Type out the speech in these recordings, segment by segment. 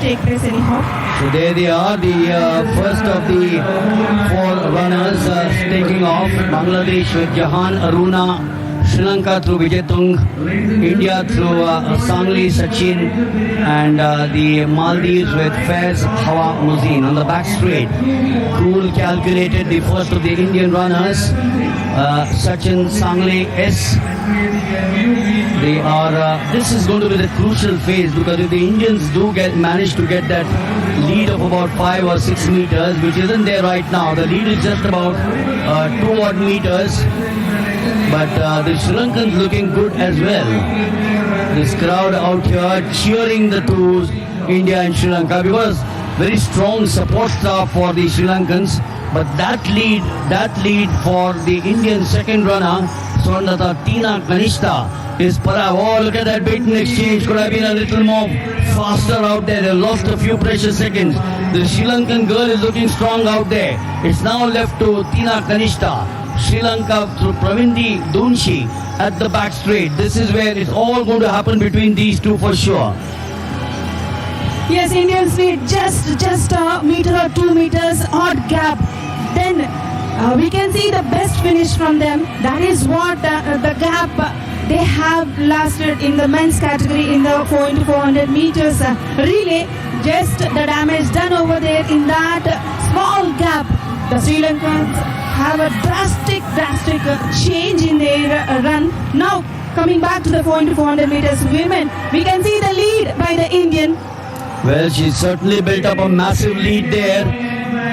take place anyhow. So there they are, the first of the four runners taking off. Bangladesh with Jahan Aruna, Sri Lanka through Vijayatung, India through Sangli Sachin, and the Maldives with Faiz Hawa Muzin on the back straight. Cool calculated, the first of the Indian runners, Sachin Sangli S. They are. This is going to be the crucial phase, because if the Indians do manage to get that lead of about 5 or 6 meters, which isn't there right now, the lead is just about 2 odd meters. But the Sri Lankans looking good as well. This crowd out here cheering the two, India and Sri Lanka, because very strong support staff for the Sri Lankans. But that lead for the Indian second runner, Swarnlata Tina Kanishta, is perhaps, oh, look at that beaten exchange, could have been a little more faster out there. They lost a few precious seconds. The Sri Lankan girl is looking strong out there. It's now left to Tina Kanishta. Sri Lanka through Pravindi Dunshi at the back straight. This is where it's all going to happen between these two for sure. Yes, Indians need just a meter or 2 meters odd gap. Then we can see the best finish from them. That is what the gap they have lasted in the men's category in the 4 into 400 meters relay. Just the damage done over there in that small gap. The Sri Lankans have a drastic change in their run. Now coming back to the 4 into 400 meters women, we can see the lead by the Indian. Well, she's certainly built up a massive lead there.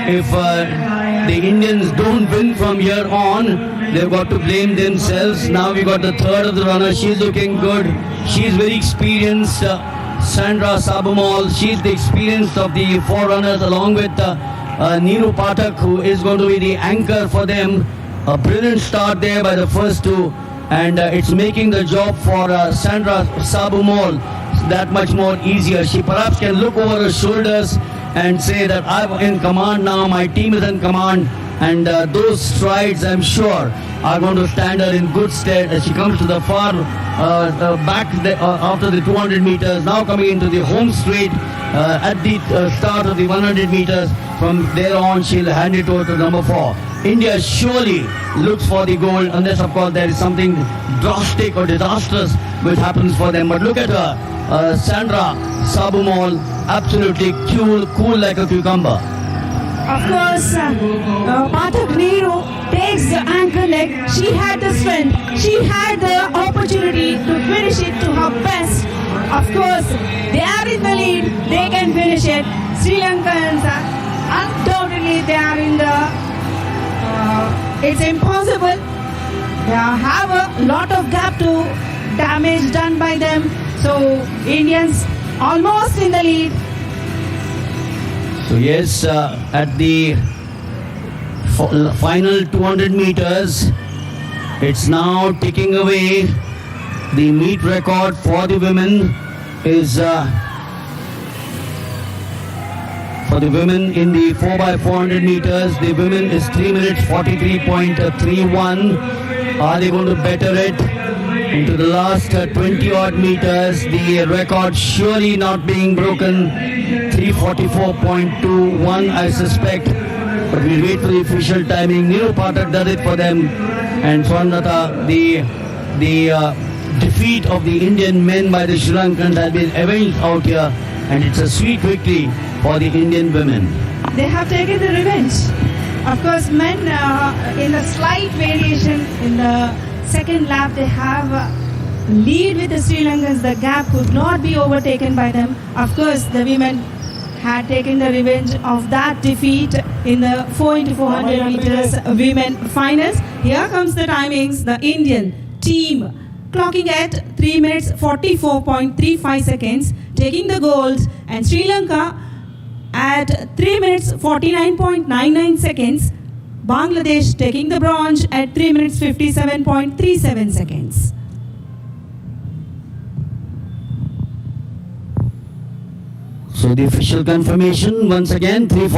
If the Indians don't win from here on, they've got to blame themselves. Now we got the third of the runner. She's looking good. She's very experienced. Sandra Sabumol, she's the experienced of the four runners, along with Neeru Pathak, who is going to be the anchor for them. A brilliant start there by the first two, and it's making the job for Sandra Sabumol that much more easier. She perhaps can look over her shoulders and say that I'm in command now, my team is in command, and those strides, I'm sure, are going to stand her in good stead as she comes to the far back after the 200 meters, now coming into the home straight at the start of the 100 meters. From there on, she'll hand it over to number 4. India surely looks for the gold, unless of course there is something drastic or disastrous which happens for them. But look at her, Sandra Sabumol, absolutely cool like a cucumber. Of course, Pathak Neeru takes the anchor leg. She had the strength. She had the opportunity to finish it to her best. Of course, they are in the lead. They can finish it. Sri Lankans, undoubtedly, they are in the... it's impossible. They have a lot of gap to damage done by them. So, Indians almost in the lead. So yes, at the final 200 meters, it's now taking away the meet record for the women is for the women in the 4x400 meters. The women is 3 minutes 43.31. Are they going to better it into the last 20 odd meters? The record surely not being broken. 3:44.21, I suspect, but we'll wait for the official timing. Neeru Pathak does it for them, and Swarnlata, the defeat of the Indian men by the Sri Lankans has been avenged out here, and it's a sweet victory for the Indian women. They have taken the revenge. Of course, men in the slight variation in the second lap, they have lead with the Sri Lankans. The gap could not be overtaken by them. Of course, the women had taken the revenge of that defeat in the 4 into 400 meters women finals. Here comes the timings. The Indian team clocking at 3 minutes 44.35 seconds, taking the gold, and Sri Lanka at 3 minutes 49.99 seconds. Bangladesh taking the bronze at 3 minutes 57.37 seconds. So the official confirmation once again, 3